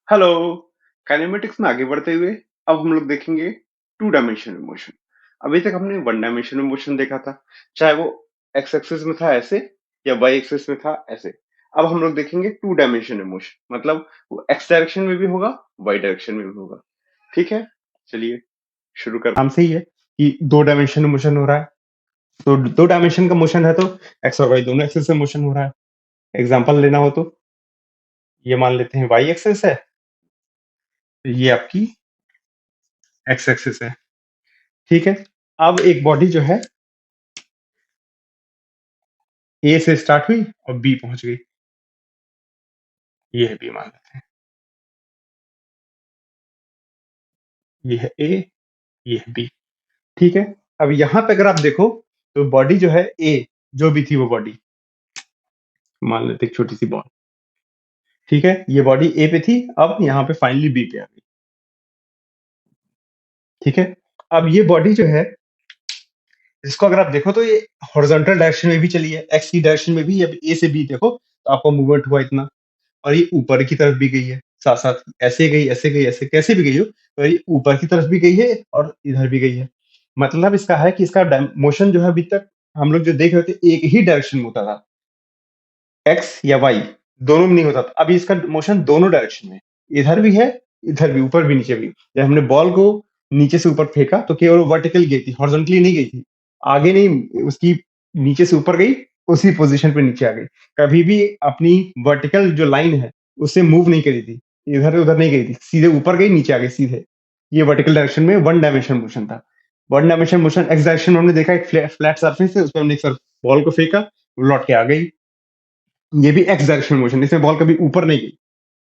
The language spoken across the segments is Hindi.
हेलो। काइनेमेटिक्स में आगे बढ़ते हुए अब हम लोग देखेंगे टू डायमेंशनल मोशन। अभी तक हमने वन डायमेंशनल मोशन देखा था, चाहे वो एक्स एक्सिस में था ऐसे या वाई एक्सिस में था ऐसे। अब हम लोग देखेंगे टू डायमेंशनल मोशन, मतलब वो एक्स डायरेक्शन में भी होगा, वाई डायरेक्शन में भी होगा। ठीक है, चलिए शुरू कर। नाम से ही है कि दो डायमेंशनल मोशन हो रहा है, तो दो डायमेंशन का मोशन है तो एक्स और वाई दोनों एक्सिस से मोशन हो रहा है। एग्जांपल लेना हो तो ये मान लेते हैं वाई एक्सिस है, तो ये आपकी एक्स एक्सिस है। ठीक है, अब एक बॉडी जो है ए से स्टार्ट हुई और बी पहुंच गई, ये है बी मान लेते हैं। ये है ए, ये है बी। ठीक है, अब यहां पे अगर आप देखो तो बॉडी जो है ए, जो भी थी वो बॉडी, मान लेते हैं एक छोटी सी बॉल। ठीक है, ये बॉडी ए पे थी, अब यहाँ पे फाइनली बी पे आ गई। ठीक है, अब ये बॉडी जो है, इसको अगर आप देखो तो ये हॉरिजॉन्टल डायरेक्शन में भी चली है, एक्स की डायरेक्शन में भी। अब ए से बी देखो तो आपका मूवमेंट हुआ इतना, और ये ऊपर की तरफ भी गई है, साथ साथ ऐसे गई, ऐसे गई, ऐसे कैसे भी गई हो, तो ये ऊपर की तरफ भी गई है और इधर भी गई है। मतलब इसका है कि इसका मोशन जो है अभी तक हम लोग जो देख रहे थे एक ही डायरेक्शन में होता था, एक्स या वाई दोनों में नहीं होता था। अभी इसका मोशन दोनों डायरेक्शन में, इधर भी है, इधर भी, ऊपर भी नीचे भी। जब हमने बॉल को नीचे से ऊपर फेंका तो केवल वर्टिकल गई थी, हॉरिजॉन्टली नहीं गई थी, आगे नहीं, उसकी नीचे से ऊपर गई, उसी पोजीशन पे नीचे आ गई। कभी भी अपनी वर्टिकल जो लाइन है उससे मूव नहीं करी थी, इधर उधर नहीं गई थी, सीधे ऊपर गई नीचे आ गई सीधे। ये वर्टिकल डायरेक्शन में वन डायमेंशन मोशन था। One dimension motion x direction में हमने देखा, एक फ्लैट सरफेस है, उस पर हमने एक बॉल को फेंका, वो लौट के आ गई। ये भी एक्स डायरेक्शन मोशन, इसमें बॉल कभी ऊपर नहीं गई,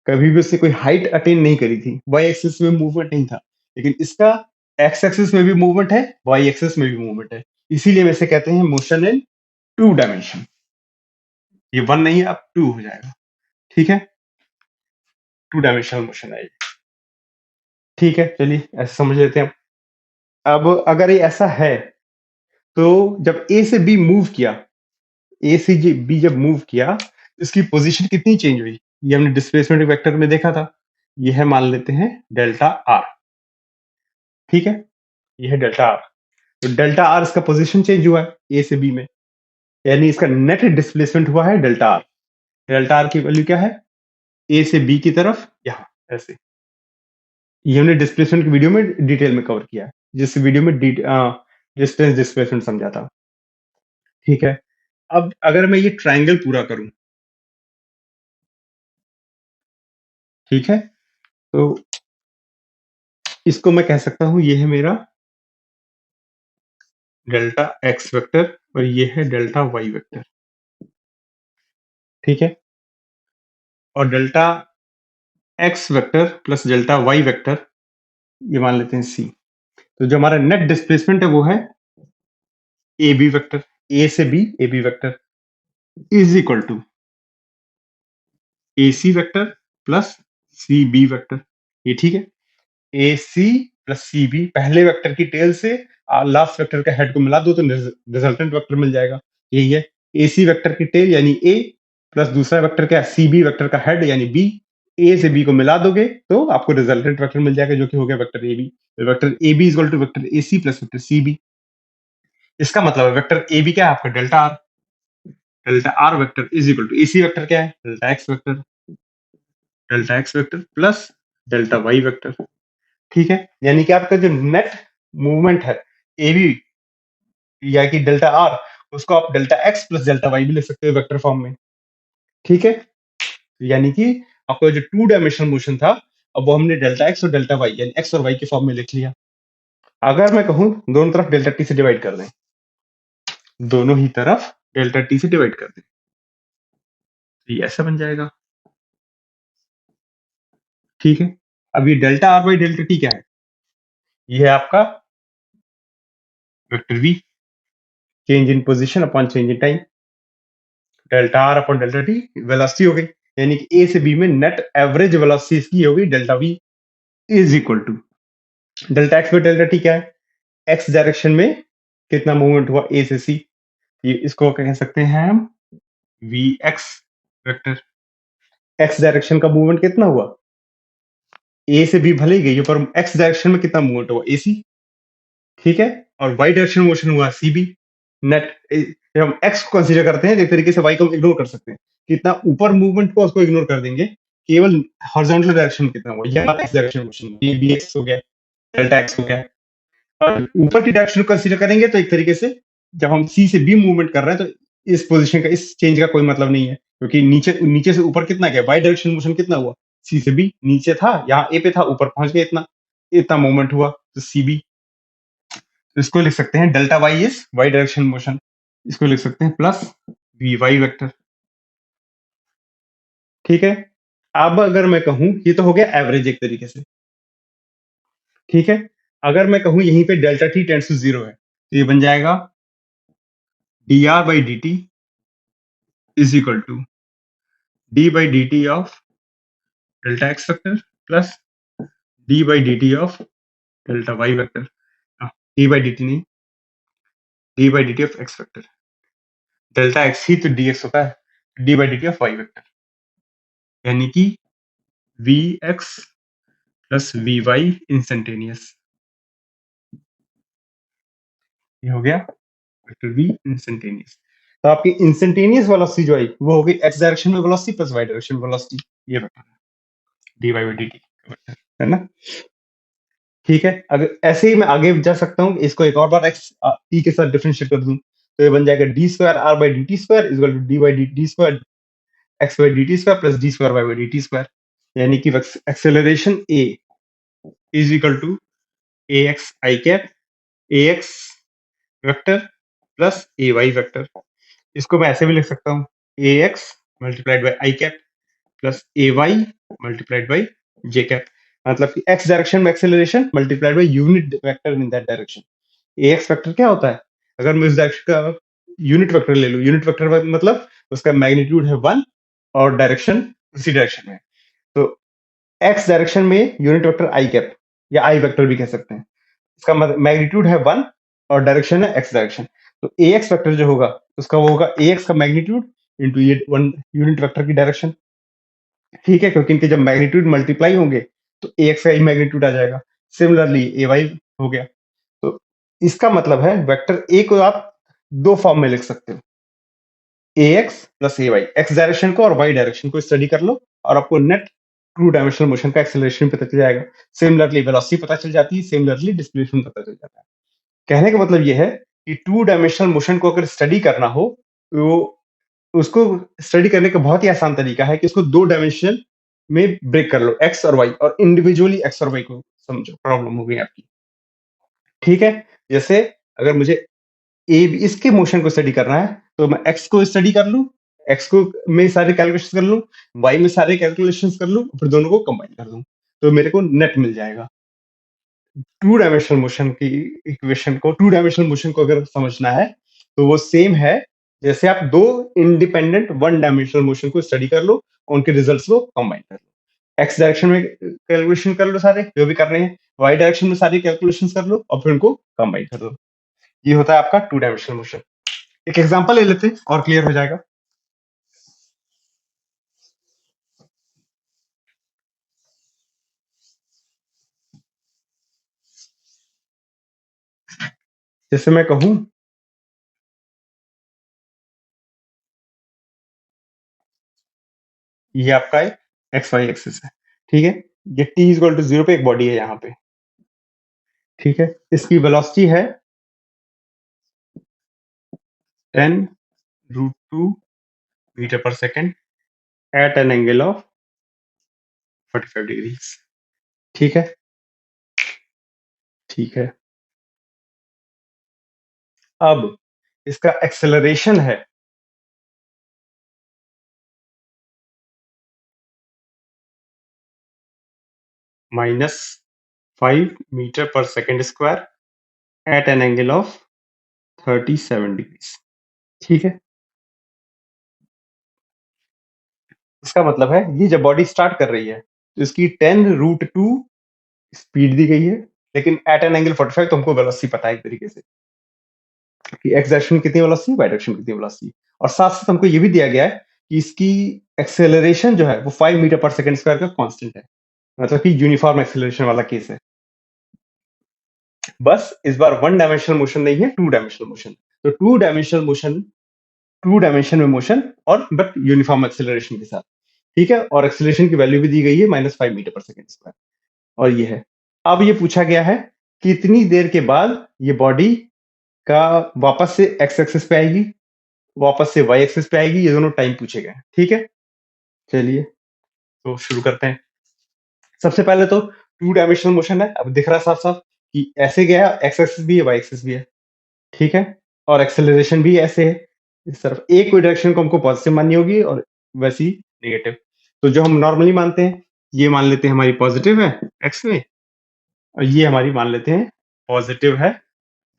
कभी भी उससे कोई हाइट अटेन नहीं करी थी, वाई एक्सिस में मूवमेंट नहीं था। लेकिन इसका एक्स एक्सिस में भी मूवमेंट है, वाई एक्सिस में भी मूवमेंट है, इसीलिए हम इसे कहते हैं मोशन इन टू डायमेंशन। ये वन नहीं है, अब टू हो जाएगा। ठीक है, टू डायमेंशनल मोशन है ये। ठीक है, चलिए ऐसे समझ लेते हैं। अब अगर ये ऐसा है तो जब ए से बी मूव किया, ए से बी जब मूव किया, इसकी पोजीशन कितनी चेंज हुई, ये हमने डिस्प्लेसमेंट वेक्टर में देखा था। ये है मान लेते हैं डेल्टा आर। ठीक है, ये है डेल्टा आर। तो डेल्टा आर इसका पोजीशन चेंज हुआ है ए से बी में, यानी इसका नेट डिस्प्लेसमेंट हुआ है डेल्टा आर। डेल्टा आर की वैल्यू क्या है, ए से बी की तरफ यहाँ ऐसे। ये हमने डिस्प्लेसमेंट की वीडियो में डिटेल में कवर किया है, जिस वीडियो में डिस्टेंस डिस्प्लेसमेंट समझा था। ठीक है, अब अगर मैं ये ट्राइंगल पूरा करूं, ठीक है, तो इसको मैं कह सकता हूं ये है मेरा डेल्टा एक्स वेक्टर और ये है डेल्टा वाई वेक्टर। ठीक है, और delta x vector plus delta Y vector ये मान लेते हैं सी। तो जो हमारा नेट डिस्प्लेसमेंट है वो है ए बी वेक्टर, ए से B A B vector is equal to A C vector plus C B vector. ये ठीक है, A C plus C B, पहले वेक्टर की टेल से लास्ट वेक्टर का हेड को मिला दो तो रिजल्टेंट वेक्टर मिल जाएगा। यही है, ए सी वेक्टर की टेल यानी ए प्लस दूसरा वेक्टर क्या, सी बी वेक्टर का हेड यानी बी। ए से बी को मिला दोगे तो आपको रिजल्टेंट वेक्टर मिल जाएगा, जो कि हो गया vector A B. Vector A B is equal to vector A C plus vector C B. इसका मतलब है वेक्टर ए बी क्या है आपका, delta R. Delta R vector is equal to A C vector क्या है, delta x vector. Delta x vector plus delta Y vector. ठीक है, यानी कि आपका जो नेट मूवमेंट है ए बी या कि डेल्टा आर, उसको आप delta X plus delta Y भी लिख सकते हो वेक्टर फॉर्म में। ठीक है, यानी कि आपका जो टू डायमेंशनल मोशन था, अब वो हमने डेल्टा एक्स और डेल्टा वाई यानी एक्स और वाई के फॉर्म में लिख लिया। अगर मैं कहूं दोनों तरफ डेल्टा टी से डिवाइड कर दें, दोनों ही तरफ डेल्टा टी से डिवाइड कर दें, तो ये ऐसा बन जाएगा। ठीक है, अब ये delta are by delta T क्या है, ये है आपका vector V, change in position upon change in time. Delta R upon delta T velocity हो गई, यानी कि ए से बी में नेट एवरेज वेलोसिटी इसकी हो गई delta V is equal to delta X by delta T क्या है, एक्स डायरेक्शन में कितना मूवमेंट हुआ ए से सी, ये इसको कह सकते हैं हम V X vector. X direction का मूवमेंट कितना हुआ, ए से बी भले ही गई है पर एक्स डायरेक्शन में कितना मूवमेंट हुआ, एसी, ठीक है, और वाई डायरेक्शन में मोशन हुआ सीबी। नेट जब हम एक्स को कंसीडर करते हैं तो एक तरीके से वाई को हम इग्नोर कर सकते हैं, कितना ऊपर मूवमेंट को उसको इग्नोर कर देंगे, केवल हॉरिजॉन्टल डायरेक्शन में कितना हुआ, या एक्स डायरेक्शन में मोशन, ये बी एक्स हो गया, डेल्टा एक्स हो गया। और ऊपर की डायरेक्शन को कंसीडर करेंगे तो एक तरीके से जब हम सी से बी मूवमेंट कर रहे हैं तो इस पोजीशन का, इस चेंज का कोई मतलब नहीं है, क्योंकि नीचे नीचे से ऊपर कितना गया, वाई डायरेक्शन मोशन कितना हुआ, सी से बी, नीचे था यहाँ ए पे था, ऊपर पहुंच गया, इतना इतना मूवमेंट हुआ, तो सी बी। इसको लिख सकते हैं delta Y is Y direction motion, इसको लिख सकते हैं प्लस वी वाई वेक्टर, ठीक है। अब अगर मैं कहूं, ये तो हो गया एवरेज एक तरीके से, ठीक है। अगर मैं कहूं यहीं पे delta t tends to zero है, तो ये बन जाएगा d r by d t is equal to d by d t of delta x vector plus d by d t of delta Y vector, d by d t नहीं, d by d t of x vector, delta x ही तो डी एक्स होता है, d by d t of y vector, यानी कि v x plus v Y instantaneous, ये हो गया वेक्टर वी इंस्टेंटेनियस। तो आपकी इंस्टेंटेनियस वेलोसिटी जो आई वो हो गई एक्स डायरेक्शन में velocity plus y direction velocity, ये vector d y by d t है ना, ठीक है। अगर ऐसे ही मैं आगे जा सकता हूँ, इसको एक और बार एक्स टी के साथ डिफरेंशिएट कर दूं, तो ये बन जाएगा d square r by d t square is equal to d by d square x by d t square plus d square y by d t square, यानी कि acceleration a is equal to a x i cap, a x vector plus a y vector. इसको मैं ऐसे भी लिख सकता हूँ, a x multiplied by i cap plus a y multiplied by j cap, मतलब कि एक्स डायरेक्शन में acceleration multiplied by unit vector in that direction. A x vector क्या होता है, अगर मैं इस डायरेक्शन का यूनिट वेक्टर ले लूं, यूनिट वेक्टर मतलब उसका मैग्नीट्यूड है 1 और डायरेक्शन उसी डायरेक्शन में है। तो एक्स डायरेक्शन में यूनिट वेक्टर आई कैप या आई वेक्टर भी कह सकते हैं, इसका मैग्नीट्यूड है 1 और डायरेक्शन है एक्स डायरेक्शन। तो ए एक्स वेक्टर जो होगा उसका वो होगा ए एक्स का मैग्नीट्यूड इंटू ये 1 यूनिट वेक्टर की डायरेक्शन, ठीक है, क्योंकि इनके जब मैग्नीट्यूड मल्टीप्लाई होंगे तो ए एक्स का ही मैग्नीट्यूड आ जाएगा। सिमिलरली ए वाई हो गया। तो इसका मतलब है वेक्टर ए को आप दो फॉर्म में लिख सकते हो, ए x plus a Y, x direction को और वाई डायरेक्शन को स्टडी कर लो और आपको नेट टू डायमेंशनल मोशन का एक्सेलरेशन पता चल जाएगा, सिमिलरली वेलोसिटी पता चल जाती है, सिमिलरली डिस्प्लेसमेंट पता चल जाता है। कहने का मतलब यह है कि टू डायमेंशनल मोशन को अगर स्टडी करना हो तो उसको स्टडी करने का बहुत ही आसान तरीका है कि उसको दो डायमेंशन में ब्रेक कर लो, एक्स और वाई, और इंडिविजुअली एक्स और वाई को समझो, प्रॉब्लम हो गई आपकी, ठीक है। जैसे अगर मुझे ए इसके मोशन को स्टडी करना है तो मैं एक्स को स्टडी कर लूं, एक्स को में सारे कैलकुलेशन कर लूं, वाई में सारे कैलकुलेशन कर लूं, फिर दोनों को कंबाइन कर दूं, तो मेरे को नेट मिल जाएगा। टू डायमेंशनल मोशन की इक्वेशन को, टू डायमेंशनल मोशन को अगर समझना है तो वो सेम है जैसे आप दो इंडिपेंडेंट वन डायमेंशनल मोशन को स्टडी कर लो, उनके रिजल्ट्स को कंबाइन कर लो, एक्स डायरेक्शन में कैलकुलेशन कर लो सारे जो भी कर रहे हैं, वाई डायरेक्शन में सारी कैलकुलेशन कर लो और फिर उनको कंबाइन कर दो। ये होता है आपका टू डायमेंशनल मोशन। एक एग्जांपल ले लेते हैं और क्लियर हो जाएगा। जैसे मैं कहूं ये आपका एक एक्स वाई एक्सिस है, ठीक है, ये टी इक्वल टू 0 पे एक बॉडी है यहाँ पे, ठीक है, इसकी वेलोसिटी है 10√2 मीटर पर second at an angle of 45 degrees, ठीक है, ठीक है। अब इसका एक्सेलरेशन है -5 मीटर पर second square at an angle of 37 degrees, ठीक है। इसका मतलब है ये जब बॉडी स्टार्ट कर रही है तो इसकी 10√2 स्पीड दी गई है, लेकिन एट एन एंगल 45 तो हमको वेलोसिटी पता है एक तरीके से कि एक्स डायरेक्शन में कितनी वेलोसिटी, वाई डायरेक्शन में कितनी वेलोसिटी, और साथ साथ हमको ये भी दिया गया है कि इसकी एक्सेलरेशन जो है वो 5 मीटर पर सेकंड स्क्वायर का कांस्टेंट है। मतलब कि यूनिफॉर्म एक्सेलरेशन वाला केस है। बस इस बार वन डायमेंशनल मोशन नहीं है, टू डायमेंशनल मोशन। तो टू डायमेंशन में मोशन और बट यूनिफॉर्म एक्सेलरेशन के साथ। ठीक है, और एक्सेलरेशन की वैल्यू भी दी गई है -5 मीटर पर सेकेंड स्क्वायर। और ये है। अब ये पूछा गया है कि इतनी देर के बाद ये बॉडी का वापस से एक्स एक्सिस पे आएगी, वापस से वाई एक्सिस पे आएगी, ये दोनों टाइम पूछे गए हैं। ठीक है, चलिए तो शुरू करते हैं। सबसे पहले तो टू डायमेंशनल मोशन है, अब दिख रहा है साफ साफ कि ऐसे गया, एक्स एक्सिस भी है, वाई एक्सिस भी है। ठीक है, और एक्सेलरेशन भी ऐसे है, इस तरफ एक कोई डायरेक्शन को हमको पॉजिटिव माननी होगी और वैसी नेगेटिव। तो जो हम नॉर्मली मानते हैं, ये मान लेते हैं हमारी पॉजिटिव है एक्स में, और ये हमारी मान लेते हैं पॉजिटिव है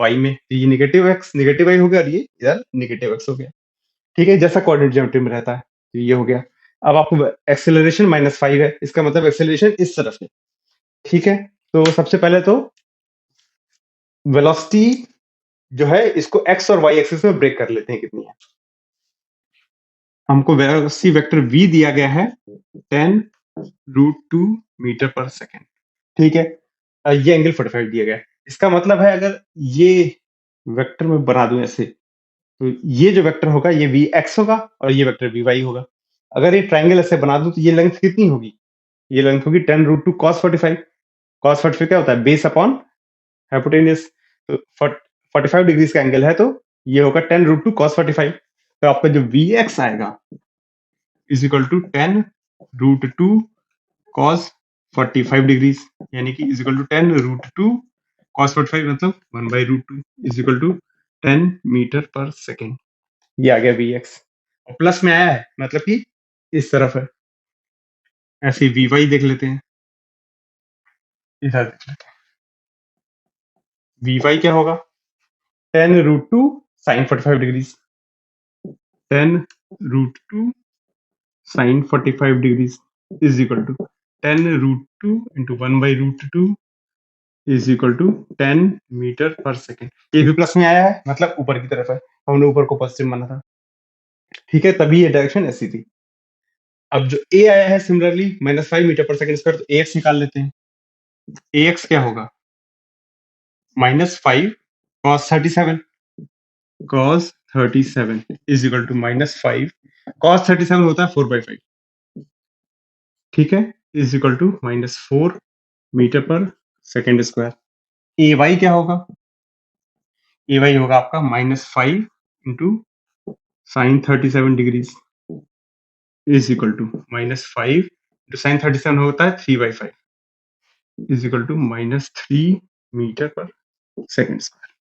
वाई में। तो ये नेगेटिव एक्स नेगेटिव वाई हो गया और ये इधर नेगेटिव एक्स हो गया। ठीक है, जैसा कोऑर्डिनेट ज्योमेट्री में रहता है। तो ये हो गया। अब आपको एक्सेलरेशन -5 है, इसका मतलब एक्सेलरेशन इस तरफ है। ठीक है, तो सबसे पहले तो वेलोसिटी जो है इसको एक्स और वाई एक्सिस में ब्रेक कर लेते हैं कितनी है। हमको वेलोसिटी वेक्टर v दिया गया है 10√2 मीटर पर सेकेंड। ठीक है, ये एंगल 45 दिया गया है। इसका मतलब है अगर ये वेक्टर में बना दूं ऐसे, तो ये जो वेक्टर होगा ये वी एक्स होगा और ये वेक्टर वी वाई होगा। अगर ये ट्राइंगल ऐसे बना दूं तो ये लेंथ कितनी होगी? ये लेंथ होगी 10√2 cos 45। cos 45 क्या होता है? Base upon hypotenuse. तो 45 डिग्री का एंगल है, तो ये होगा 10√2 cos 45। तो आपका जो वी एक्स आएगा is equal to 10√2 cos 45 degrees, यानी कि इज इक्वल टू 10√2 cos 45 मतलब 1/√2 इज इक्वल टू 10 मीटर पर सेकेंड। ये आ गया वी एक्स, और प्लस में आया है मतलब कि इस तरफ है। ऐसे वी वाई देख लेते हैं, इधर देख लेते हैं। वी वाई क्या होगा? 10√2 sine 45 degrees, 10√2 sine 45 degrees is equal to 10√2 into 1/√2 is equal to 10 metre पर सेकेंड। ये भी प्लस में आया है, मतलब ऊपर की तरफ है, हमने ऊपर को पॉजिटिव माना था। ठीक है, तभी ये डायरेक्शन ऐसी थी। अब जो ए आया है सिमिलरली -5 मीटर पर सेकेंड स्क्वायर, तो ए एक्स निकाल लेते हैं। ए एक्स क्या होगा? -5 cos 37, cos 37 is equal to -5 cos 37 होता है 4/5। ठीक है, इज इक्वल टू -4 मीटर पर सेकेंड स्क्वायर। ए वाई क्या होगा? ए वाई होगा आपका -5 into sine 37 degrees is equal to -5 into sine 37 होता है 3/5 इज इक्वल टू -3 मीटर पर सेकेंड स्क्वायर।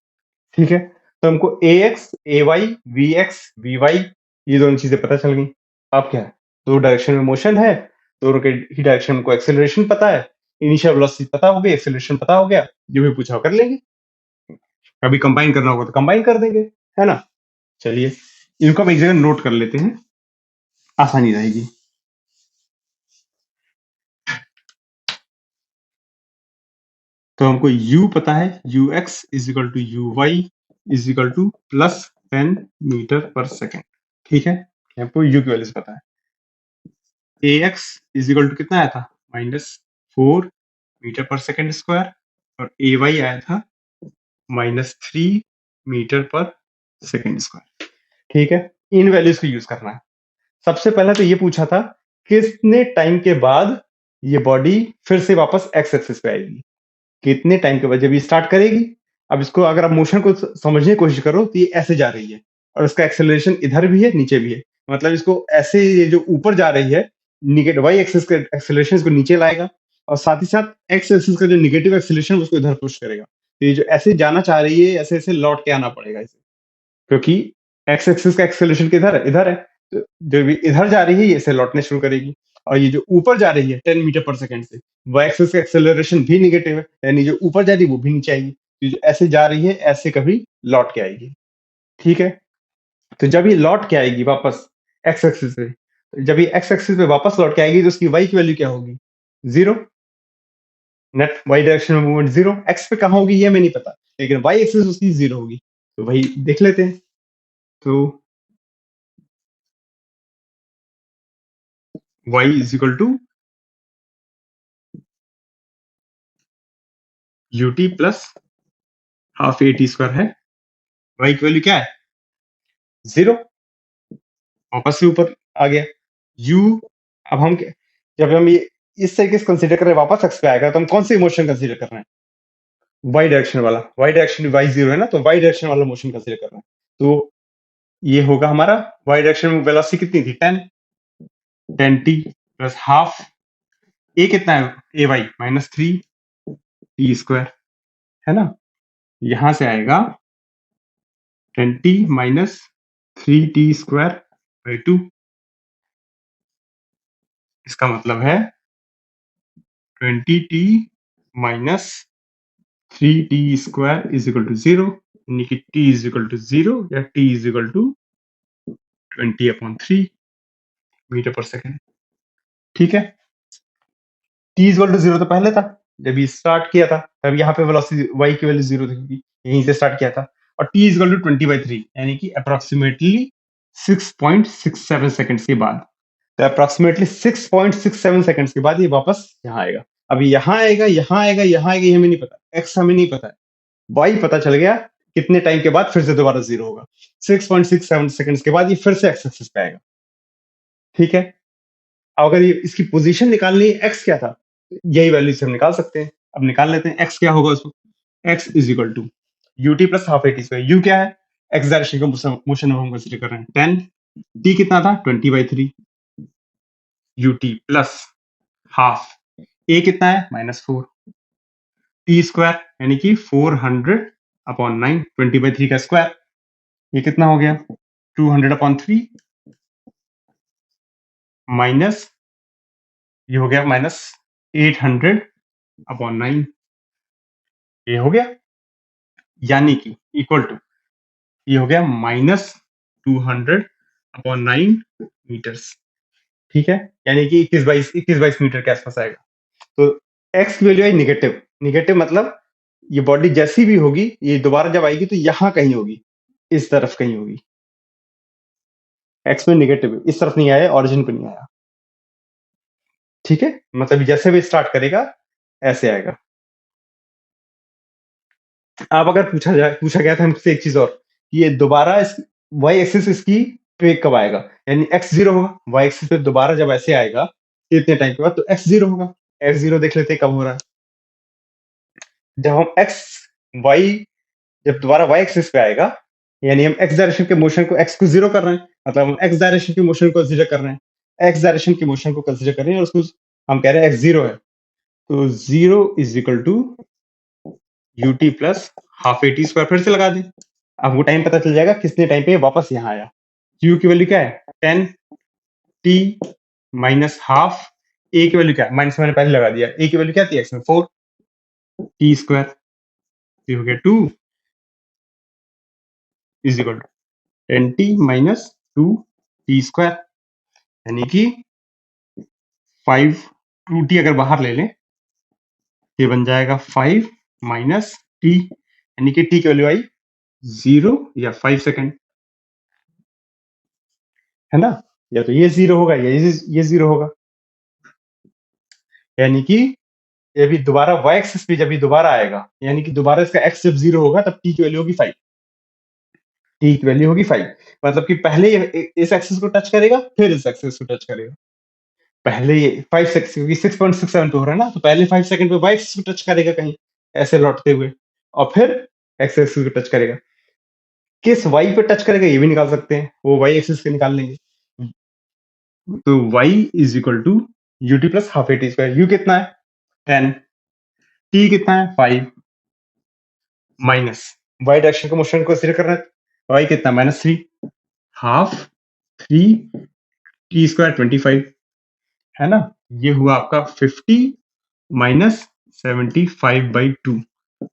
ठीक है, तो हमको a x, a y, v x, v y, ये दोनों चीजें पता चल गई। अब क्या है, दो डायरेक्शन में मोशन है, दोनों के ही डायरेक्शन को एक्सेलरेशन पता है, इनिशियल वेलोसिटी पता हो गई, एक्सेलरेशन पता हो गया, जो भी पूछा हो कर लेंगे। कभी कंबाइन करना होगा तो कंबाइन कर देंगे, है ना। चलिए इनको हम एक जगह नोट कर लेते हैं, आसानी रहेगी। तो हमको u पता है, U X is equal to U Y is equal to +10 metre पर सेकेंड। ठीक है, हमको u की वैल्यूज पता है। A X is equal to कितना आया था? -4 मीटर पर सेकेंड स्क्वायर, और ए वाई आया था -3 मीटर पर सेकेंड स्क्वायर। ठीक है, इन वैल्यूज को यूज करना है। सबसे पहले तो ये पूछा था कितने टाइम के बाद ये बॉडी फिर से वापस एक्स एक्सिस पे आएगी। कितने टाइम के बाद जब ये स्टार्ट करेगी। अब इसको अगर आप मोशन को समझने की कोशिश करो तो ये ऐसे जा रही है, और इसका एक्सेलरेशन इधर भी है नीचे भी है। मतलब इसको ऐसे ये जो ऊपर जा रही है, निगेटिव वाई एक्सिस का एक्सेलरेशन इसको नीचे लाएगा, और साथ ही साथ एक्स एक्सिस का जो निगेटिव एक्सेलरेशन उसको इधर पुश करेगा। तो ये जो ऐसे जाना चाह रही है, ऐसे ऐसे लौट के आना पड़ेगा इसे, क्योंकि एक्स एक्सिस का एक्सेलरेशन किधर है? इधर है। तो जो भी इधर जा रही है ये इसे लौटने शुरू करेगी, और ये जो ऊपर जा रही है 10 मीटर पर सेकंड से, वाई एक्सिस का एक्सेलरेशन भी निगेटिव है, यानी जो ऊपर जा रही है वो भी नीचे आएगी। तो जो ऐसे जा रही है ऐसे कभी लौट के आएगी। ठीक है, तो जब ये लौट के आएगी वापस एक्स एक्सिस पे, जब ये एक्स एक्सिस पे वापस लौट के आएगी तो उसकी वाई की वैल्यू क्या होगी? 0। नेट वाई डायरेक्शन में मूवमेंट 0। एक्स पे कहाँ होगी ये हमें नहीं पता, लेकिन वाई एक्सिस उसकी 0 होगी। तो वही देख लेते हैं। तो y is equal to ut plus half A T square है, y की वैल्यू क्या है 0, वापस से ऊपर आ गया u। अब हम जब हम ये इस तरीके से कंसीडर कर रहे हैं वापस x पे आएगा तो हम कौन सी मोशन कंसीडर कर रहे हैं, y डायरेक्शन वाला, y डायरेक्शन y 0 है ना, तो y डायरेक्शन वाला मोशन कंसीडर कर रहे हैं। तो ये होगा हमारा y डायरेक्शन में वेलोसिटी कितनी थी 10 t प्लस हाफ ए कितना है A Y minus 3 T square, है ना। यहां से आएगा 10 t minus 3 T square by 2। इसका मतलब है 20 t minus 3 T square is equal to 0, यानी कि t इज इक्वल टू 0 या t is equal to 20/3 metre पर सेकेंड। ठीक है, t इज इक्वल टू 0 तो पहले था जब ये स्टार्ट किया था, तब यहाँ पे वेलोसिटी y की वैल्यू 0 थी, यहीं से स्टार्ट किया था। और t इज इक्वल टू 20/3 यानी कि अप्रोक्सीमेटली 6.67 सेकंड्स के बाद, तो अप्रोक्सीमेटली 6.67 सेकंड्स के बाद ये वापस यहाँ आएगा। अब यहाँ आएगा, यहाँ आएगा, यहाँ आएगा, ये हमें नहीं पता, x हमें नहीं पता है, y पता चल गया कितने टाइम के बाद फिर से दोबारा 0 होगा, 6.67 सेकंड्स के बाद ये फिर से x एक्सिस पे आएगा। ठीक है, अगर ये इसकी पोजीशन निकालनी है x क्या था, यही वैल्यू से हम निकाल सकते हैं। अब निकाल लेते हैं x क्या होगा उसको, x is equal to ut plus half A T square. u क्या है, x डायरेक्शन का मोशन हम कंसीडर कर रहे हैं 10, t कितना था 20/3 ut प्लस हाफ ए कितना है -4 टी स्क्वायर यानी कि 400/9, 20/3 का स्क्वायर, ये कितना हो गया 200/3 माइनस ये हो गया -800/9, ये हो गया, यानी कि इक्वल टू ये हो गया -200/9 मीटर्स। ठीक है, यानी कि 21-22 मीटर के आसपास आएगा। तो x की वैल्यू है निगेटिव, निगेटिव मतलब ये बॉडी जैसी भी होगी ये दोबारा जब आएगी तो यहाँ कहीं होगी, इस तरफ कहीं होगी। x में निगेटिव इस तरफ नहीं आया, ऑरिजिन पे नहीं आया। ठीक है, मतलब जैसे भी स्टार्ट करेगा ऐसे आएगा। अब अगर पूछा गया था हमसे एक चीज और कि ये दोबारा y एक्सिस इसकी पे कब आएगा, यानी x 0 होगा, y एक्सिस पे दोबारा जब ऐसे आएगा इतने टाइम के बाद तो x 0 होगा। x 0 देख लेते हैं कब हो रहा है, जब हम y जब दोबारा y एक्सिस पे आएगा, यानी हम x डायरेक्शन के मोशन को x को 0 कर रहे हैं, मतलब हम x डायरेक्शन के मोशन को कंसीडर कर रहे हैं, x डायरेक्शन के मोशन को कंसीडर कर रहे हैं और उसको हम कह रहे हैं x 0 है, तो 0 is equal to ut plus half A T square फिर से लगा दें। आपको टाइम पता चल जाएगा कितने टाइम पे वापस यहाँ आया। u की वैल्यू क्या है 10 t माइनस हाफ, a की वैल्यू क्या है माइनस मैंने पहले लगा दिया, a की वैल्यू क्या थी x में 4 t स्क्वायर, ये हो गया 2 is equal to 10t minus 2 t square, यानी कि 5 2t अगर बाहर ले लें ये बन जाएगा 5 माइनस t, यानी कि t की वैल्यू आई 0 या 5 सेकंड, है ना। या तो ये 0 होगा या ये 0 होगा, यानी कि ये भी दोबारा y एक्सिस पे जब ये दोबारा आएगा, यानी कि दोबारा इसका x जब 0 होगा तब t की वैल्यू होगी 5, t की वैल्यू होगी 5, मतलब कि पहले ये इस एक्सिस को टच करेगा फिर इस एक्सिस को टच करेगा। पहले ये 5 सेकंड क्योंकि 6.67 पे हो रहा है ना, तो पहले 5 सेकंड पे y एक्सिस को टच करेगा कहीं ऐसे लौटते हुए और फिर x एक्सिस को टच करेगा। किस y पे टच करेगा ये भी निकाल सकते हैं, वो y एक्सिस के निकाल लेंगे। तो y is equal to ut plus half A T square. u कितना है 10, t कितना है 5 माइनस y डायरेक्शन का मोशन को कंसीडर कर रहे हैं, y कितना -3 हाफ 3 t स्क्वायर 25, है ना। ये हुआ आपका 50 minus 75/2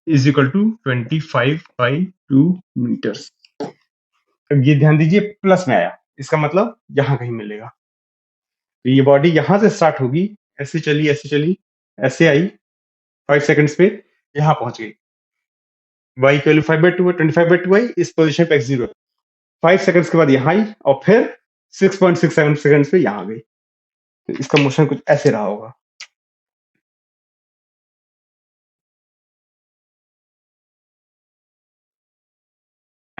is equal to 25/2 metres. अब ये ध्यान दीजिए प्लस में आया, इसका मतलब यहां कहीं मिलेगा। तो ये बॉडी यहां से स्टार्ट होगी, ऐसे चली ऐसे चली ऐसे आई 5 सेकंड्स पे यहां पहुंच गई, y की वैल्यू 5/2 है, 25/2 आई, इस पोजीशन पे x 0 है, 5 सेकंड्स के बाद यहाँ आई और फिर 6.67 सेकंड्स पे यहाँ आ गई। तो इसका मोशन कुछ ऐसे रहा होगा।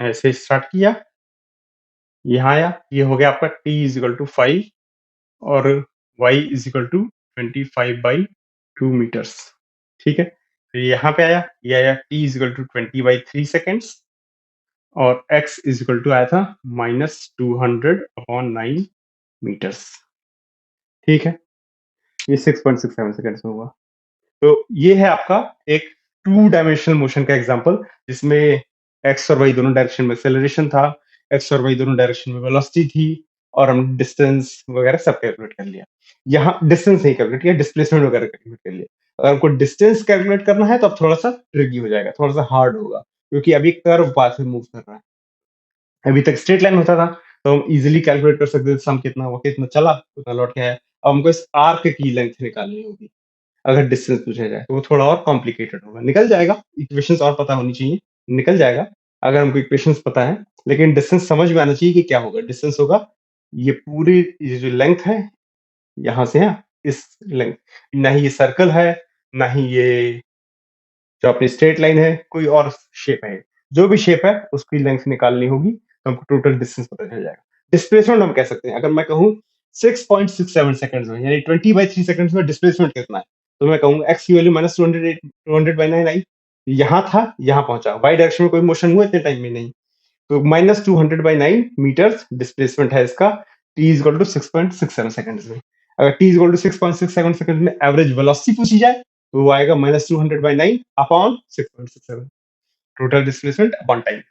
ऐसे स्टार्ट किया, यहाँ आया, ये हो गया आपका t इज इक्वल टू 5 और y is equal to 25/2 metres. ठीक है, फिर यहाँ पे आया, ये आया t is equal to 20/3 seconds और x इज इक्वल टू आया था -200/9 मीटर्स। ठीक है, ये 6.67 सेकेंड्स में हुआ। तो ये है आपका एक 2 डायमेंशनल मोशन का एग्जांपल, जिसमें एक्स और वाई दोनों डायरेक्शन में एक्सेलरेशन था, एक्स और वाई दोनों डायरेक्शन में वेलोसिटी थी, और हम डिस्टेंस वगैरह सब कैलकुलेट कर लिया। यहाँ डिस्टेंस नहीं कैलकुलेट किया, डिस्प्लेसमेंट वगैरह कैलकुलेट कर लिया। अगर आपको डिस्टेंस कैलकुलेट करना है तो अब थोड़ा सा ट्रिकी हो जाएगा, थोड़ा सा हार्ड होगा, क्योंकि अभी कर्व पाथ में मूव कर रहा है। अभी तक स्ट्रेट लाइन होता था तो हम इजीली कैलकुलेट कर सकते थे सम कितना हुआ, कितना चला, उतना लौट के आया। अब हमको इस आर्क की लेंथ निकालनी होगी, अगर डिस्टेंस पूछा जाए तो वो थोड़ा और कॉम्प्लिकेटेड होगा। निकल जाएगा, इक्वेशंस और पता होनी चाहिए, निकल जाएगा अगर हमको इक्वेशंस पता है, लेकिन डिस्टेंस समझ में आना चाहिए कि क्या होगा। डिस्टेंस होगा ये पूरी, ये जो लेंथ है यहाँ से है इस लेंथ, ना ही ये सर्कल है, ना ही ये जो अपनी स्ट्रेट लाइन है, कोई और शेप है। जो भी शेप है उसकी लेंथ निकालनी होगी तो हमको टोटल डिस्टेंस पता चल जाएगा। डिस्प्लेसमेंट हम कह सकते हैं, अगर मैं कहूँ 6.67 सेकंड्स में, यानी 20/3 सेकंड्स में डिस्प्लेसमेंट कितना है, तो मैं कहूँ एक्स की वैल्यू -200/9 आई, यहाँ था यहाँ पहुंचा, वाई डायरेक्शन में कोई मोशन हुआ इतने टाइम में नहीं, तो -200/9 मीटर्स डिस्प्लेसमेंट है इसका, t is equal to 6.67 seconds में। अगर t is equal to 6.67 second में एवरेज वेलोसिटी पूछी जाए तो वो आएगा -200/9/6.67, टोटल डिस्प्लेसमेंट अपॉन टाइम।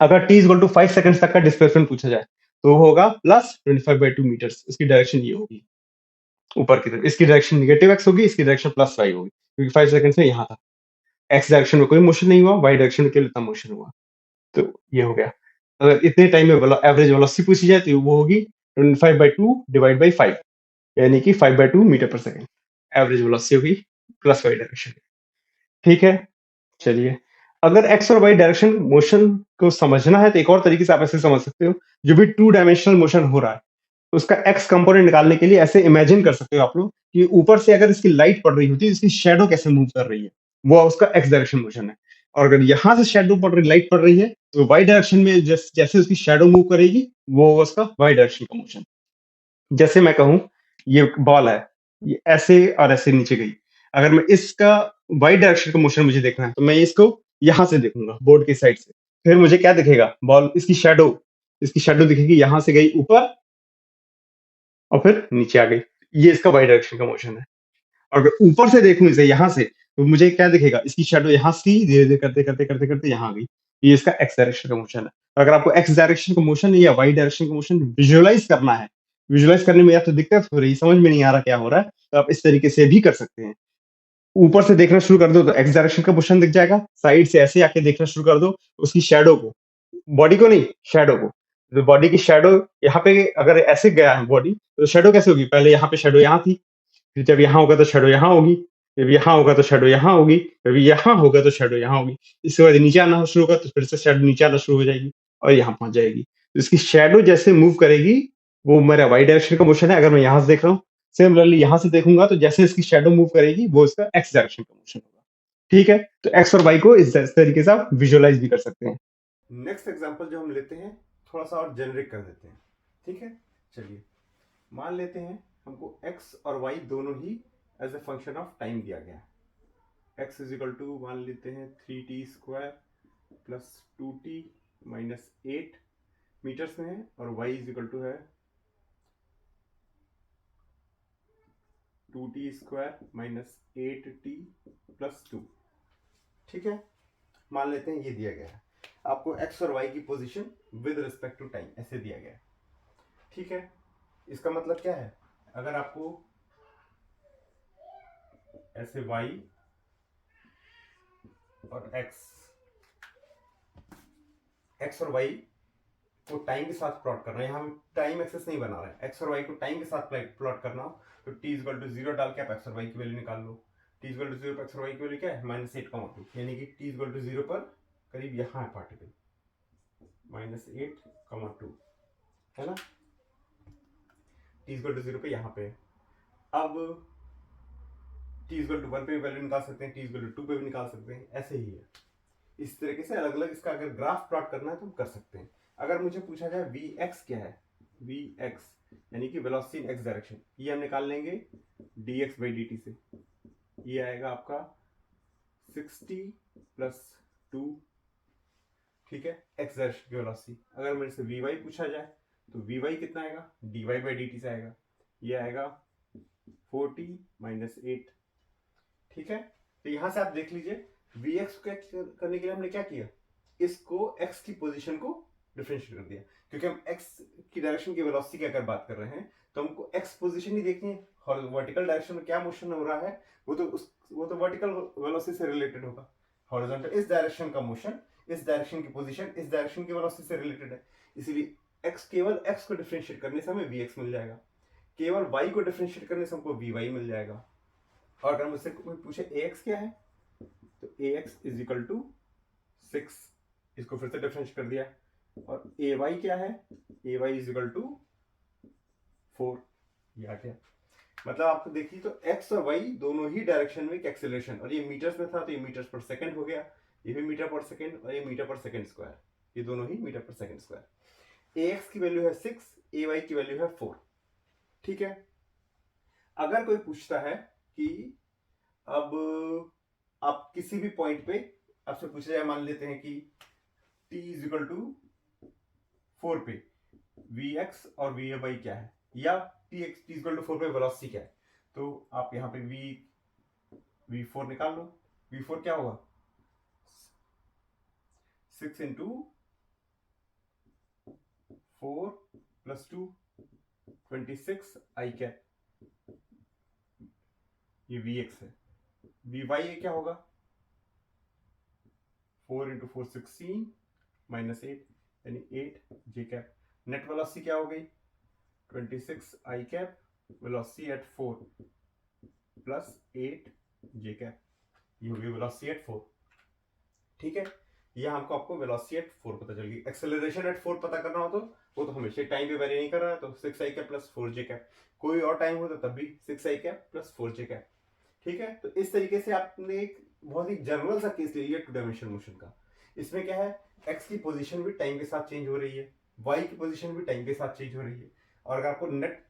अगर t is equal to 5 seconds तक का डिस्प्लेसमेंट पूछा जाए तो वो होगा +25/2 मीटर्स, इसकी डायरेक्शन ये होगी ऊपर की तरफ, इसकी डायरेक्शन नेगेटिव x होगी, इसकी डायरेक्शन +y होगी, क्योंकि 5 सेकंड्स में यहाँ था, x डायरेक्शन में कोई मोशन नहीं हुआ, y डायरेक्शन में केवल इतना मोशन हुआ। तो ये हो गया। अगर इतने टाइम में एवरेज वेलोसिटी पूछी जाए तो वो होगी 25/2 डिवाइड बाई 5, यानी कि 5/2 मीटर पर सेकेंड एवरेज वेलोसिटी होगी प्लस वाई डायरेक्शन। ठीक है, चलिए, अगर एक्स और वाई डायरेक्शन मोशन को समझना है तो एक और तरीके से आप ऐसे समझ सकते हो, जो भी 2 डायमेंशनल मोशन हो रहा है उसका एक्स कंपोनेंट निकालने के लिए ऐसे इमेजिन कर सकते हो आप लोग कि ऊपर से अगर इसकी लाइट पड़ रही होती है, इसकी शेडो कैसे मूव कर रही है, वो उसका एक्स डायरेक्शन मोशन है। और अगर यहाँ से शेडो पड़ रही, लाइट पड़ रही है, तो वाई डायरेक्शन में जैसे उसकी शेडो मूव करेगी वो उसका वाई डायरेक्शन का मोशन। जैसे मैं कहूँ ये बॉल है, ये ऐसे और ऐसे नीचे गई, अगर मैं इसका वाई डायरेक्शन का मोशन मुझे देखना है तो मैं इसको यहाँ से देखूंगा, बोर्ड की साइड से, फिर मुझे क्या दिखेगा, बॉल, इसकी शेडो दिखेगी, यहाँ से गई ऊपर और फिर नीचे आ गई, ये इसका वाई डायरेक्शन का मोशन है। और अगर ऊपर से देखूं इसे यहाँ से, तो मुझे क्या दिखेगा, इसकी शेडो यहाँ से धीरे धीरे करते करते करते करते यहाँ आ गई, ये इसका एक्स डायरेक्शन का मोशन है। अगर आपको एक्स डायरेक्शन का मोशन या वाई डायरेक्शन का मोशन विजुअलाइज करना है, विजुअलाइज करने में या तो दिक्कत हो रही, समझ में नहीं आ रहा क्या हो रहा है, तो आप इस तरीके से भी कर सकते हैं। ऊपर से देखना शुरू कर दो तो एक्स डायरेक्शन का मोशन दिख जाएगा, साइड से ऐसे आके देखना शुरू कर दो, उसकी शेडो को, बॉडी को नहीं, शेडो को, तो बॉडी की शेडो यहाँ पे अगर ऐसे गया है बॉडी, तो शेडो कैसे होगी, पहले यहाँ पे शेडो यहाँ थी, फिर जब यहाँ होगा तो शेडो यहाँ होगी, जब यहाँ होगा तो शेडो यहाँ होगी, जब यहाँ होगा तो शेडो यहाँ होगी, इसके बाद नीचे आना शुरू होगा तो फिर से शेडो नीचे आना शुरू हो जाएगी और यहाँ पहुंच जाएगी। तो इसकी शेडो जैसे मूव करेगी वो मेरा वाई डायरेक्शन का मोशन है, अगर मैं यहाँ से देख रहा हूँ। सिमिलरली यहाँ से देखूंगा तो जैसे इसकी शेडो मूव करेगी वो इसका एक्स डायरेक्शन का मोशन होगा। ठीक है, तो एक्स और वाई को इस तरीके से आप विजुअलाइज भी कर सकते हैं। नेक्स्ट एग्जांपल जो हम लेते हैं थोड़ा सा और जेनरिक कर देते हैं। ठीक है, चलिए, मान लेते हैं हमको x और y दोनों ही as a function of time दिया गया है। x इज इक्वल टू मान लेते हैं 3t² plus 2t minus 8 metres में है, और y इज इक्वल टू है 2t² माइनस 8t प्लस 2। ठीक है, मान लेते हैं ये दिया गया है, आपको x और y की position with respect to time ऐसे दिया गया है। ठीक है, इसका मतलब क्या है, अगर आपको ऐसे y और x और y को टाइम के साथ प्लॉट करना है, यहाँ टाइम एक्सेस नहीं बना रहे हैं, x और y को टाइम के साथ प्लॉट करना हो तो t इक्वल टू 0 डाल के आप x और y की वैल्यू निकाल लो। t इक्वल टू 0 पर x और y की वैल्यू क्या है, -8,2, यानी कि t इक्वल टू 0 पर करीब यहाँ है पार्टिकल, -8,2 है ना, t इक्वल टू 0 पे यहाँ पे है। अब t इक्वल टू 1 पे भी वैल्यू निकाल सकते हैं, t इक्वल टू 2 पे भी निकाल सकते हैं, ऐसे ही है। इस तरीके से अलग अलग इसका अगर ग्राफ प्लॉट करना है तो हम कर सकते हैं। अगर मुझे पूछा जाए वी एक्स क्या है, वी एक्स यानी कि वेलोसिटी इन एक्स डायरेक्शन, ये हम निकाल लेंगे D x by d t से। ये आएगा आपका 60 प्लस 2, ठीक है, एक्स डायरेक्शन की वेलोसिटी। अगर मेरे से वी वाई पूछा जाए तो वी वाई कितना आएगा, d y by d t से आएगा। ये आएगा 40 माइनस 8, ठीक है। तो यहां से आप देख लीजिए वी एक्स को करने के लिए हमने क्या किया, इसको एक्स की पोजीशन को डिफरेंशिएट कर दिया, क्योंकि हम एक्स की डायरेक्शन की वेलोसिटी की अगर बात कर रहे हैं तो हमको एक्स पोजीशन ही देखनी है, और वर्टिकल डायरेक्शन में क्या मोशन हो रहा है वो तो वर्टिकल वेलोसिटी से रिलेटेड होगा। हॉरिजॉन्टल इस डायरेक्शन का मोशन, इस डायरेक्शन की पोजीशन इस डायरेक्शन की वेलोसिटी से रिलेटेड है, इसीलिए केवल एक्स को डिफरेंशिएट करने से हमें वी एक्स मिल जाएगा, केवल वाई को डिफरेंशिएट करने से हमको वी वाई मिल जाएगा। और अगर मुझसे कोई पूछे ए एक्स क्या है, तो ए एक्स इज इक्वल टू 6, इसको फिर से डिफरेंशिएट कर दिया। और ए वाई क्या है, A Y is equal to 4, ये आ गया। मतलब आपको देखिए तो एक्स और वाई दोनों ही डायरेक्शन में एक एक्सेलरेशन, और ये मीटर्स में था तो ये मीटर्स पर सेकंड हो गया, ये भी मीटर पर सेकंड और ये मीटर पर सेकंड स्क्वायर, ये दोनों ही मीटर पर सेकंड स्क्वायर। ए एक्स की वैल्यू है 6, ए वाई की वैल्यू है 4, ठीक है। अगर कोई पूछता है कि अब आप किसी भी पॉइंट पे आपसे पूछा जाए, मान लेते हैं कि t इज इक्वल टू 4 पे वी एक्स और वी वाई क्या है, या टी इज इक्वल टू 4 पे वेलोसिटी क्या है, तो आप यहाँ पे वी 4 निकाल लो। वी 4 क्या होगा, 6 इंटू 4 प्लस 2 26 आई कैप, ये वी एक्स है। वी वाई क्या होगा, 4 इंटू 4 16 माइनस 8 यानी 8 जे कैप। नेट वेलोसिटी क्या हो गई, 26 आई कैप, वेलोसिटी एट 4 प्लस 8 जे कैप, ये हो गई वेलोसिटी एट 4, ठीक है। ये हमको आपको वेलोसिटी एट 4 पता चल गई। एक्सेलरेशन एट 4 पता करना हो तो वो तो हमेशा टाइम पे वेरी नहीं कर रहा है, तो 6 आई कैप प्लस 4 जे कैप, कोई और टाइम हो तो तब भी 6 आई कैप प्लस 4 जे कैप, ठीक है। तो इस तरीके से आपने एक बहुत ही जनरल सा केस ले लिया टू डायमेंशन मोशन का। इसमें क्या है, एक्स की पोजीशन भी टाइम के साथ चेंज हो रही है, वाई की पोजीशन भी टाइम के साथ चेंज हो रही है, और अगर आपको नेट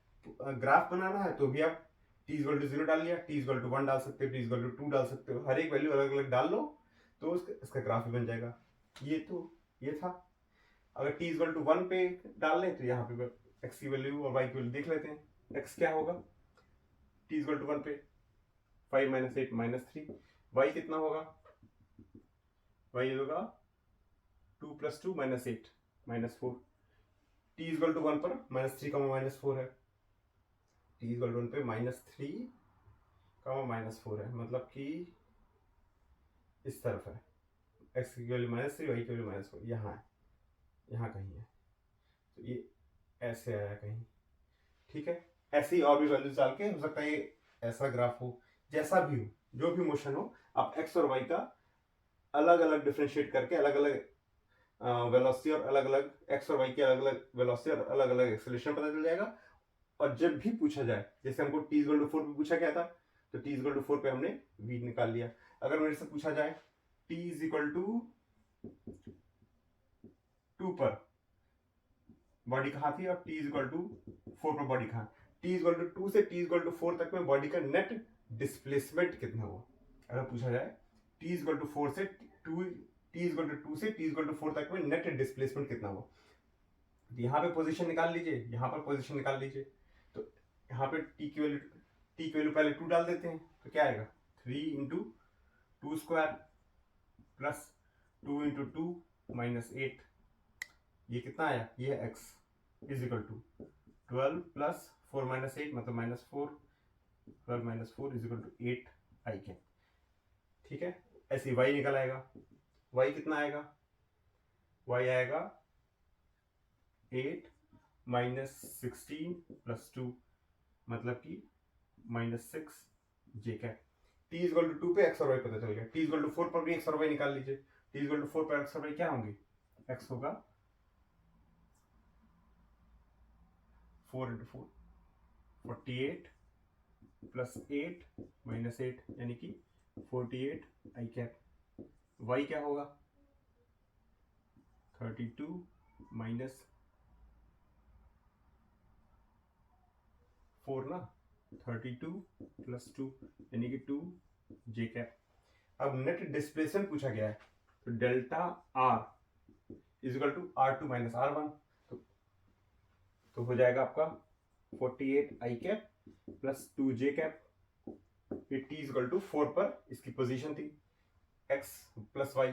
ग्राफ बनाना है तो भी आप t इक्वल टू 0 डाल लिया, t इक्वल टू 1 डाल सकते हो, t इक्वल टू 2 डाल सकते हो, हर एक वैल्यू अलग अलग डाल लो तो इसका ग्राफ भी बन जाएगा। ये था। अगर t इक्वल टू 1 पे डाल लें तो यहाँ पे x की वैल्यू और y की वैल्यू देख लेते हैं। x क्या होगा, t इक्वल टू 1 पे 5 माइनस 8 माइनस 3, y कितना होगा, y होगा 2 plus 2 minus 8 minus 4, t equal to 1 पर माइनस 3 माइनस 4 है, t इक्वल टू 1 पे माइनस 3 माइनस 4 है, मतलब कि इस तरफ है, x की वैल्यू माइनस 3, y की वैल्यू माइनस 4, यहाँ है, यहाँ कहीं है, तो ये ऐसे आया कहीं, ठीक है। ऐसे ही और भी वैल्यूज डाल के हो सकता है ये ऐसा ग्राफ हो, जैसा भी हो, जो भी मोशन हो, आप x और y का अलग अलग डिफरेंशिएट करके अलग अलग वेलोसिटी और अलग अलग x और y की अलग अलग वेलोसिटी और अलग अलग एक्सेलरेशन पता चल जाएगा। और जब भी पूछा जाए, जैसे हमको t इक्वल टू 4 पे पूछा गया था, तो t इक्वल टू 4 पे हमने v निकाल लिया। अगर मेरे से पूछा जाए t इज इक्वल टू 2 पर बॉडी कहाँ थी, और t इज इक्वल टू 4 पर बॉडी कहाँ, t इक्वल टू 2 से t इक्वल टू 4 तक में बॉडी का नेट डिस्प्लेसमेंट कितना हुआ। अगर पूछा जाए t इक्वल टू 4 से t इक्वल टू 2 से t इक्वल टू 4 तक में नेट डिस्प्लेसमेंट कितना हुआ, यहाँ पे पोजीशन निकाल लीजिए, यहाँ पर पोजीशन निकाल लीजिए। तो यहाँ पे t की वैल्यू पहले 2 डाल देते हैं, तो क्या आएगा 3 into 2 square plus 2 into 2 minus 8, ये कितना आया, ये है x is equal to 12 plus 4 minus 8 मतलब minus 4, 12 minus 4 is equal to 8 i cap, ठीक है। ऐसे y निकल आएगा, y कितना आएगा, y आएगा 8 माइनस 16 प्लस 2 मतलब कि minus 6 j cap. t equal to 2 पे x और y पता चल गया, t इक्वल टू 4 पर भी x और y निकाल लीजिए, t इक्वल टू 4 पर x और y क्या होंगे, x होगा 4 इंटू 4 48 प्लस 8 माइनस 8 यानी कि 48 आई कैप। y क्या होगा, 32 माइनस 4 ना, 32 प्लस 2 यानी कि 2 जे कैप। अब नेट डिस्प्लेसमेंट पूछा गया है, तो delta r is equal to R2 minus R1, तो हो जाएगा आपका 48 i cap plus 2 j cap. ये टी इज इक्वल टू 4 पर इसकी पोजीशन थी x प्लस y,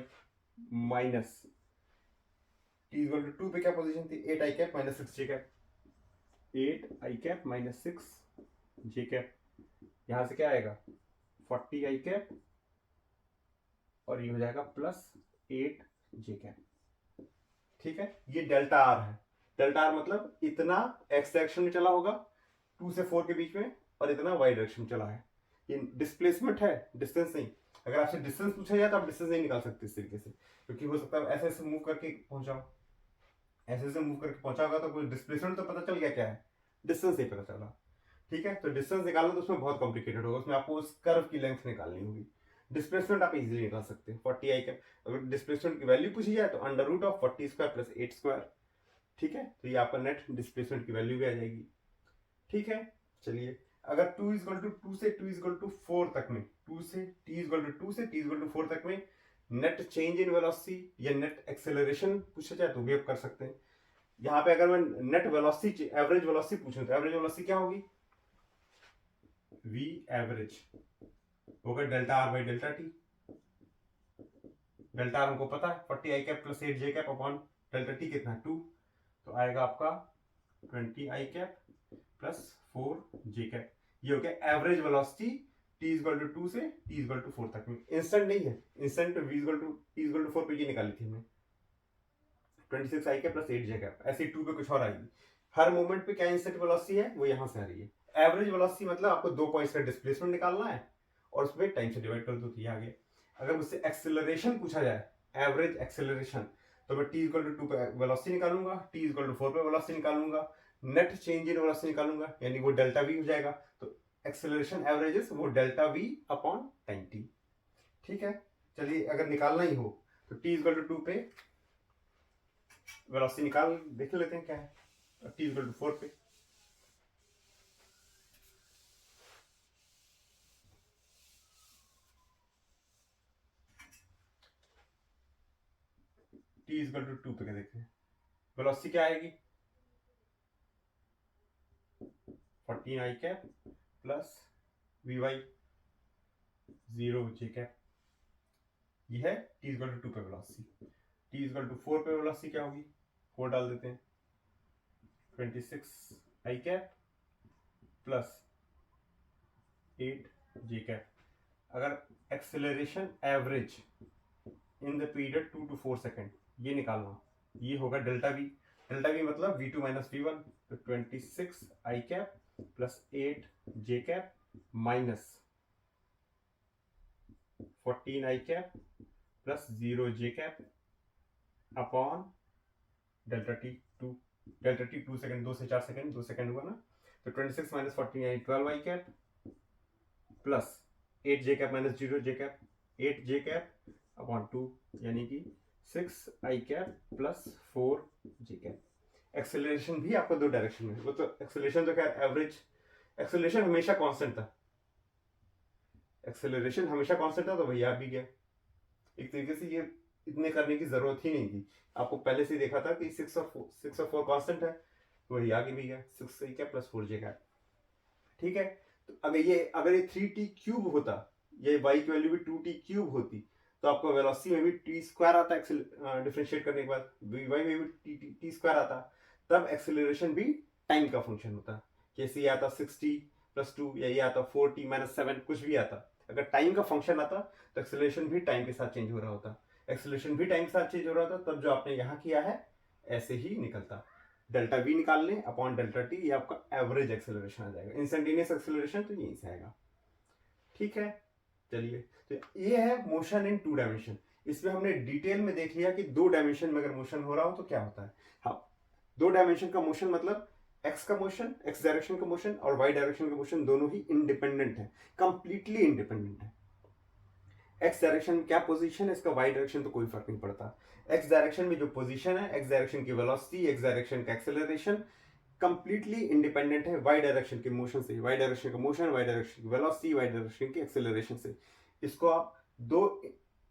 minus t is equal to 2 पे क्या पोजीशन थी 8 i cap minus 6 j cap, 8 i cap minus 6 j cap. यहां से क्या आएगा 40 आई कैप और ये हो जाएगा प्लस 8 जे कैप। ठीक है, ये डेल्टा आर है। डेल्टा आर मतलब इतना एक्स डायरेक्शन में चला होगा 2 से 4 के बीच में, और इतना वाई डायरेक्शन में चला है। ये डिस्प्लेसमेंट है, डिस्टेंस नहीं। अगर आपसे डिस्टेंस पूछा जाए तो आप डिस्टेंस नहीं निकाल सकते इस तरीके से, क्योंकि हो सकता है ऐसे ऐसे मूव करके पहुंचाओ, ऐसे ऐसे मूव करके पहुंचा होगा तो कोई डिस्प्लेसमेंट तो पता चल गया क्या है, डिस्टेंस नहीं पता चला। ठीक है, तो डिस्टेंस निकालना तो उसमें बहुत कॉम्प्लिकेटेड होगा, उसमें आपको उस कर्व की लेंथ निकालनी होगी। डिस्प्लेसमेंट आप इजीली निकाल सकते हैं 40 आई कैप। अगर डिस्प्लेसमेंट की वैल्यू पूछी जाए तो under root of 40 square plus 8 square. ठीक है, तो ये आपका नेट डिस्प्लेसमेंट की वैल्यू भी आ जाएगी। ठीक है, चलिए अगर 2 इज इक्वल टू 2 से 2 इज इक्वल टू 4 तक में, 2 से t इज इक्वल टू 2 से t इज इक्वल टू 4 तक में नेट चेंज इन वेलोसिटी या नेट एक्सेलरेशन पूछा जाए तो भी आप कर सकते हैं। यहाँ पे अगर मैं नेट वेलोसिटी एवरेज वेलोसिटी पूछूं तो एवरेज वेलोसिटी क्या होगी, v एवरेज होगा delta are by delta t. Delta r हमको पता है 40 i cap plus 8 j cap upon delta t कितना है 2, तो आएगा आपका 20 i cap plus 4 j cap. ये हो गया average velocity t equal to 2 से t इक्वल टू 4 तक में। इंस्टेंट नहीं है, instant v equal to t equal to 4 पे ये निकाली थी हमने 26 i cap plus 8 j cap. ऐसे 2 पे कुछ और आएगी। हर मोमेंट पे क्या इंस्टेंट वेलोसिटी है वो यहां से आ रही है। एवरेज वेलोसिटी मतलब आपको 2 पॉइंट्स का डिस्प्लेसमेंट निकालना है और उसमें टाइम से डिवाइड कर दो तो ये आ गया। अगर मुझसे एक्सेलरेशन पूछा जाए, एवरेज एक्सेलरेशन, तो मैं t इक्वल टू 2 पे वेलोसिटी निकालूंगा, t इक्वल टू 4 पे वेलोसिटी निकालूंगा, नेट चेंज इन वेलोसिटी निकालूंगा, यानी वो डेल्टा v हो जाएगा। तो एक्सेलरेशन एवरेजेस वो delta v upon time t। ठीक है, चलिए अगर निकालना ही हो तो t इक्वल टू 2 पे वेलोसिटी निकाल देख लेते हैं क्या है, t इक्वल टू 4 पे। t इक्वल टू 2 पे क्या देखते हैं, वेलोसिटी क्या आएगी 14 i cap plus v y 0 j cap. ये है t इक्वल टू 2 पे वेलोसिटी। t इक्वल टू 4 पे वेलोसिटी क्या होगी, 4 डाल देते हैं 26 i cap plus 8 j cap. अगर acceleration average in the period 2 to 4 second ये निकालना, ये होगा डेल्टा वी। डेल्टा वी मतलब v2 माइनस v1, तो 26 i cap plus 8 j cap minus 14 i cap plus 0 j cap upon delta t 2। Delta t 2 second, 2 से 4 सेकेंड, 2 सेकेंड हुआ ना, तो 26 माइनस 14 यानी 12 आई cap plus 8 j cap minus 0 j cap, 8 j cap upon 2 यानी कि 6 आई cap plus 4 j cap. Acceleration भी आपको 2 डायरेक्शन में, वो तो एक्सेलरेशन तो खैर एवरेज, एक्सेलरेशन हमेशा कांस्टेंट था, एक्सेलरेशन हमेशा कांस्टेंट था, तो भैया आ भी गया। एक तरीके से ये इतने करने की जरूरत ही नहीं थी, आपको पहले से ही देखा था कि 6 और 4 कांस्टेंट है, तो वही आगे भी गया 6 आई कैप प्लस 4 जे कैप। ठीक है, तो अगर ये 3t क्यूब होता, ये y की वैल्यू भी 2t क्यूब होती, तो आपको वेलोसिटी में भी t स्क्वायर आता, डिफरेंशिएट करने के बाद y में भी t स्क्वायर आता, तब एक्सेलरेशन भी टाइम का फंक्शन होता। जैसे ये आता 6t प्लस 2 या ये आता 4t माइनस 7, कुछ भी आता, अगर टाइम का फंक्शन आता तो एक्सेलरेशन भी टाइम के साथ चेंज हो रहा होता। एक्सेलरेशन भी टाइम के साथ चेंज हो रहा होता, तब जो आपने यहाँ किया है ऐसे ही निकलता। डेल्टा वी निकाल लें अपॉन डेल्टा टी, ये आपका एवरेज एक्सेलरेशन आ जाएगा। इंस्टेंटेनियस एक्सेलरेशन तो यहीं से आएगा। ठीक है, चलिए तो ये है मोशन इन 2 डायमेंशन। इसमें हमने डिटेल में देख लिया कि 2 डायमेंशन में अगर मोशन हो रहा हो तो क्या होता है। हाँ, 2 डायमेंशन का मोशन मतलब एक्स का मोशन, एक्स डायरेक्शन का मोशन और वाई डायरेक्शन का मोशन दोनों ही इंडिपेंडेंट है, कंप्लीटली इंडिपेंडेंट है। एक्स डायरेक्शन में क्या पोजीशन है इसका, वाई डायरेक्शन तो कोई फर्क नहीं पड़ता। एक्स डायरेक्शन में जो पोजीशन है, एक्स डायरेक्शन की वेलोसिटी, एक्स डायरेक्शन का एक्सेलरेशन कंप्लीटली इंडिपेंडेंट है वाई डायरेक्शन के मोशन से, वाई डायरेक्शन का मोशन, वाई डायरेक्शन की वेलोसिटी, वाई डायरेक्शन की एक्सेलरेशन से। इसको आप दो,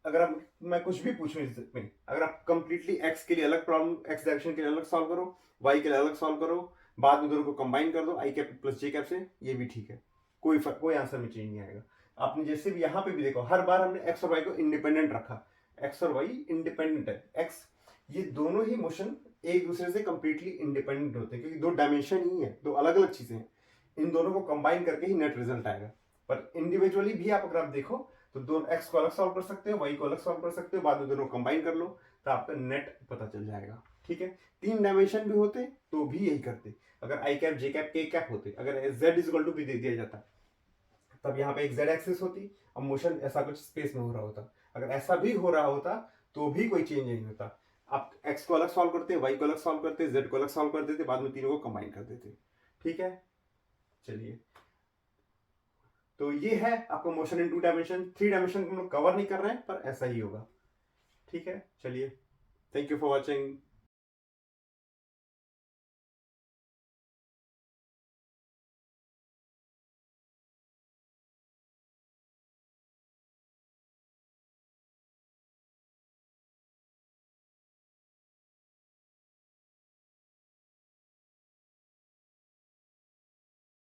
अगर आप, मैं कुछ भी पूछूं इसमें, अगर आप कंप्लीटली एक्स के लिए अलग प्रॉब्लम, एक्स डायरेक्शन के लिए अलग सॉल्व करो, वाई के लिए अलग सॉल्व करो, बाद में दोनों को कंबाइन कर दो आई कैप प्लस जे कैप से, ये भी ठीक है, कोई आंसर में चेंज नहीं आएगा। आपने जैसे भी यहाँ पे भी देखो, हर बार हमने एक्स और वाई को इंडिपेंडेंट रखा, एक्स और वाई इंडिपेंडेंट है, एक्स, ये दोनों ही मोशन एक दूसरे से कंप्लीटली इंडिपेंडेंट होते हैं, क्योंकि दो डायमेंशन ही है, दो अलग अलग चीजें हैं, इन दोनों को कंबाइन करके ही नेट रिजल्ट आएगा। पर इंडिविजुअली भी आप अगर आप देखो तो दोनों एक्स को अलग सॉल्व कर सकते हो, वाई को अलग सॉल्व कर सकते हो, बाद में दोनों कंबाइन कर लो तो आपका नेट पता चल जाएगा। ठीक है, तीन डायमेंशन भी होते तो भी यही करते, अगर आई कैप जे कैप के कैप होते, अगर जेड इज इक्वल टू भी दे दिया जाता तब यहाँ पे एक जेड एक्सिस होती, अब मोशन ऐसा कुछ स्पेस में हो रहा होता, अगर ऐसा भी हो रहा होता तो भी कोई चेंज नहीं होता। आप एक्स को अलग सॉल्व करते, वाई को अलग सॉल्व करते, जेड को अलग सॉल्व कर देते, बाद में तीनों को कंबाइन कर देते। ठीक है, चलिए, तो ये है आपका motion in two dimension. Three dimension को हम लोग कवर नहीं कर रहे हैं पर ऐसा ही होगा। ठीक है, चलिए, थैंक यू फॉर वॉचिंग।